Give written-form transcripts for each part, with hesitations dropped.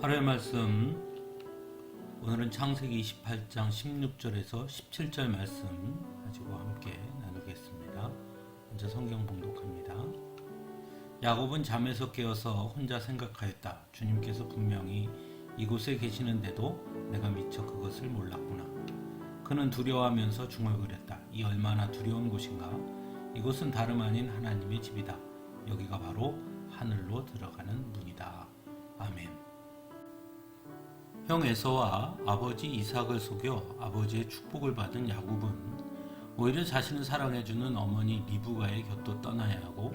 하루의 말씀, 오늘은 창세기 28장 16절에서 17절 말씀 가지고 함께 나누겠습니다. 먼저 성경 봉독합니다. 야곱은 잠에서 깨어서 혼자 생각하였다. 주님께서 분명히 이곳에 계시는데도 내가 미처 그것을 몰랐구나. 그는 두려워하면서 중얼거렸다. 이 얼마나 두려운 곳인가. 이곳은 다름 아닌 하나님의 집이다. 여기가 바로 하늘로 들어가는 문이다. 아멘. 형 에서와 아버지 이삭을 속여 아버지의 축복을 받은 야곱은 오히려 자신을 사랑해주는 어머니 리브가의 곁도 떠나야 하고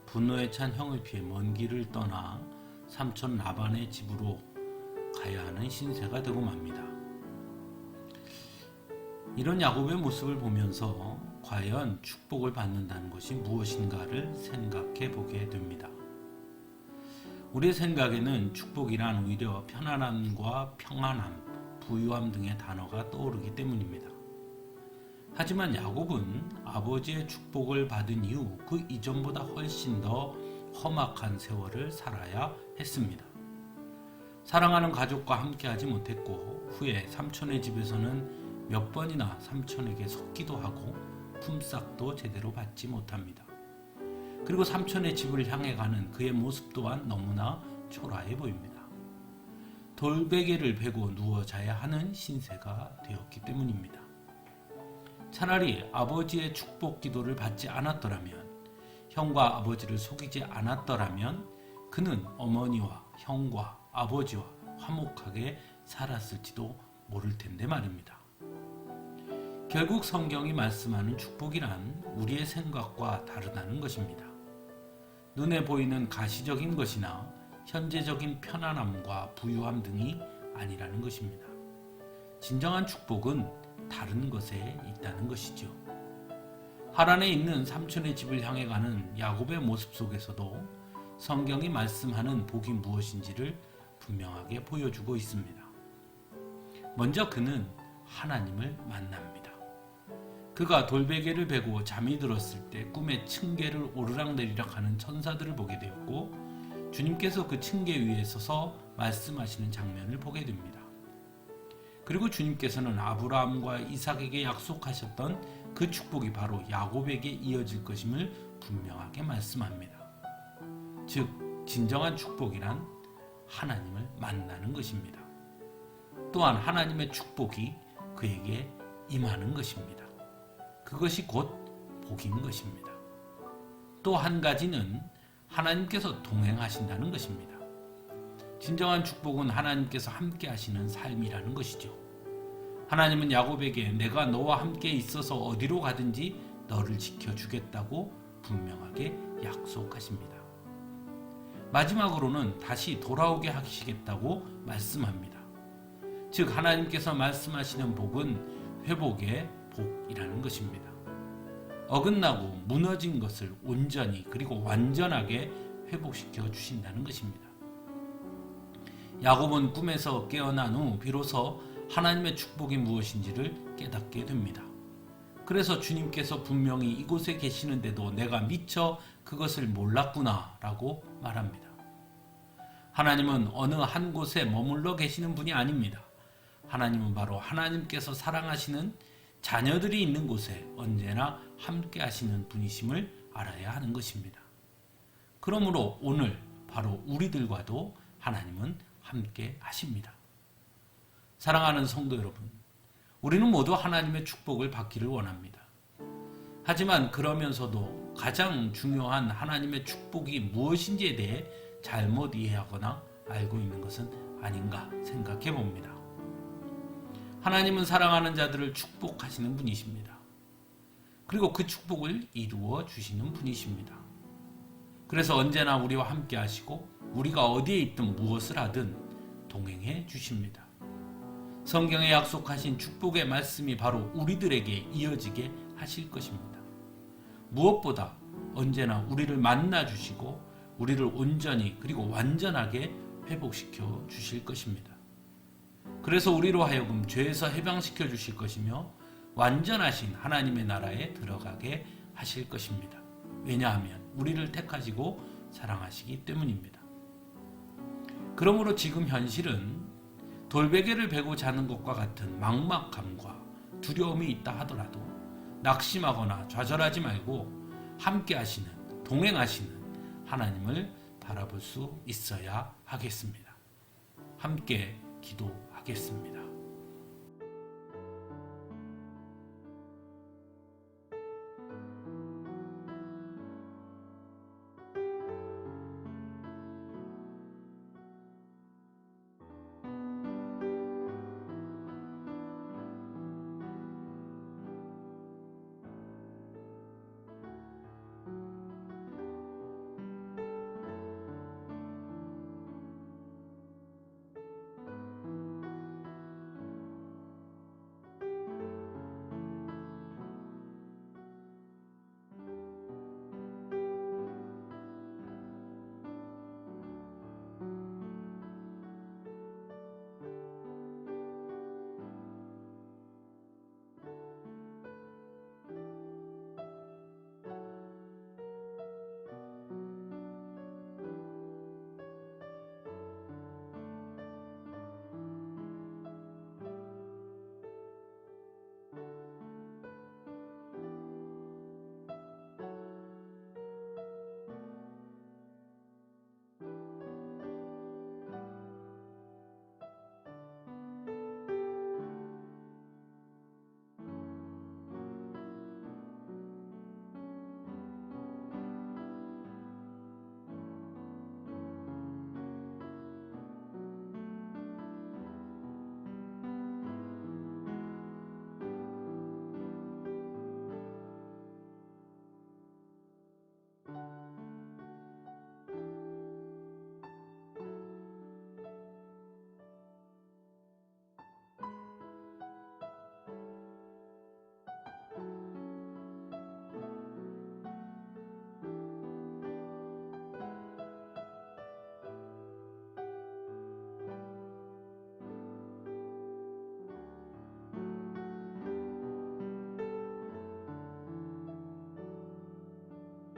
분노에 찬 형을 피해 먼 길을 떠나 삼촌 라반의 집으로 가야 하는 신세가 되고 맙니다. 이런 야곱의 모습을 보면서 과연 축복을 받는다는 것이 무엇인가를 생각해 보게 됩니다. 우리의 생각에는 축복이란 오히려 편안함과 평안함, 부유함 등의 단어가 떠오르기 때문입니다. 하지만 야곱은 아버지의 축복을 받은 이후 그 이전보다 훨씬 더 험악한 세월을 살아야 했습니다. 사랑하는 가족과 함께하지 못했고 후에 삼촌의 집에서는 몇 번이나 삼촌에게 섰기도 하고 품삯도 제대로 받지 못합니다. 그리고 삼촌의 집을 향해 가는 그의 모습 또한 너무나 초라해 보입니다. 돌베개를 베고 누워 자야 하는 신세가 되었기 때문입니다. 차라리 아버지의 축복 기도를 받지 않았더라면, 형과 아버지를 속이지 않았더라면 그는 어머니와 형과 아버지와 화목하게 살았을지도 모를 텐데 말입니다. 결국 성경이 말씀하는 축복이란 우리의 생각과 다르다는 것입니다. 눈에 보이는 가시적인 것이나 현재적인 편안함과 부유함 등이 아니라는 것입니다. 진정한 축복은 다른 것에 있다는 것이죠. 하란에 있는 삼촌의 집을 향해 가는 야곱의 모습 속에서도 성경이 말씀하는 복이 무엇인지를 분명하게 보여주고 있습니다. 먼저 그는 하나님을 만납니다. 그가 돌베개를 베고 잠이 들었을 때 꿈에 층계를 오르락내리락 하는 천사들을 보게 되었고 주님께서 그 층계 위에 서서 말씀하시는 장면을 보게 됩니다. 그리고 주님께서는 아브라함과 이삭에게 약속하셨던 그 축복이 바로 야곱에게 이어질 것임을 분명하게 말씀합니다. 즉 진정한 축복이란 하나님을 만나는 것입니다. 또한 하나님의 축복이 그에게 임하는 것입니다. 그것이 곧 복인 것입니다. 또 한 가지는 하나님께서 동행하신다는 것입니다. 진정한 축복은 하나님께서 함께 하시는 삶이라는 것이죠. 하나님은 야곱에게 내가 너와 함께 있어서 어디로 가든지 너를 지켜주겠다고 분명하게 약속하십니다. 마지막으로는 다시 돌아오게 하시겠다고 말씀합니다. 즉 하나님께서 말씀하시는 복은 회복의 복이라는 것입니다. 어긋나고 무너진 것을 온전히 그리고 완전하게 회복시켜 주신다는 것입니다. 야곱은 꿈에서 깨어난 후 비로소 하나님의 축복이 무엇인지를 깨닫게 됩니다. 그래서 주님께서 분명히 이곳에 계시는데도 내가 미처 그것을 몰랐구나 라고 말합니다. 하나님은 어느 한 곳에 머물러 계시는 분이 아닙니다. 하나님은 바로 하나님께서 사랑하시는 자녀들이 있는 곳에 언제나 함께 하시는 분이심을 알아야 하는 것입니다. 그러므로 오늘 바로 우리들과도 하나님은 함께 하십니다. 사랑하는 성도 여러분, 우리는 모두 하나님의 축복을 받기를 원합니다. 하지만 그러면서도 가장 중요한 하나님의 축복이 무엇인지에 대해 잘못 이해하거나 알고 있는 것은 아닌가 생각해 봅니다. 하나님은 사랑하는 자들을 축복하시는 분이십니다. 그리고 그 축복을 이루어 주시는 분이십니다. 그래서 언제나 우리와 함께 하시고 우리가 어디에 있든 무엇을 하든 동행해 주십니다. 성경에 약속하신 축복의 말씀이 바로 우리들에게 이어지게 하실 것입니다. 무엇보다 언제나 우리를 만나 주시고 우리를 온전히 그리고 완전하게 회복시켜 주실 것입니다. 그래서 우리로 하여금 죄에서 해방시켜 주실 것이며 완전하신 하나님의 나라에 들어가게 하실 것입니다. 왜냐하면 우리를 택하시고 사랑하시기 때문입니다. 그러므로 지금 현실은 돌베개를 베고 자는 것과 같은 막막함과 두려움이 있다 하더라도 낙심하거나 좌절하지 말고 함께 하시는, 동행하시는 하나님을 바라볼 수 있어야 하겠습니다. 함께 기도하겠습니다.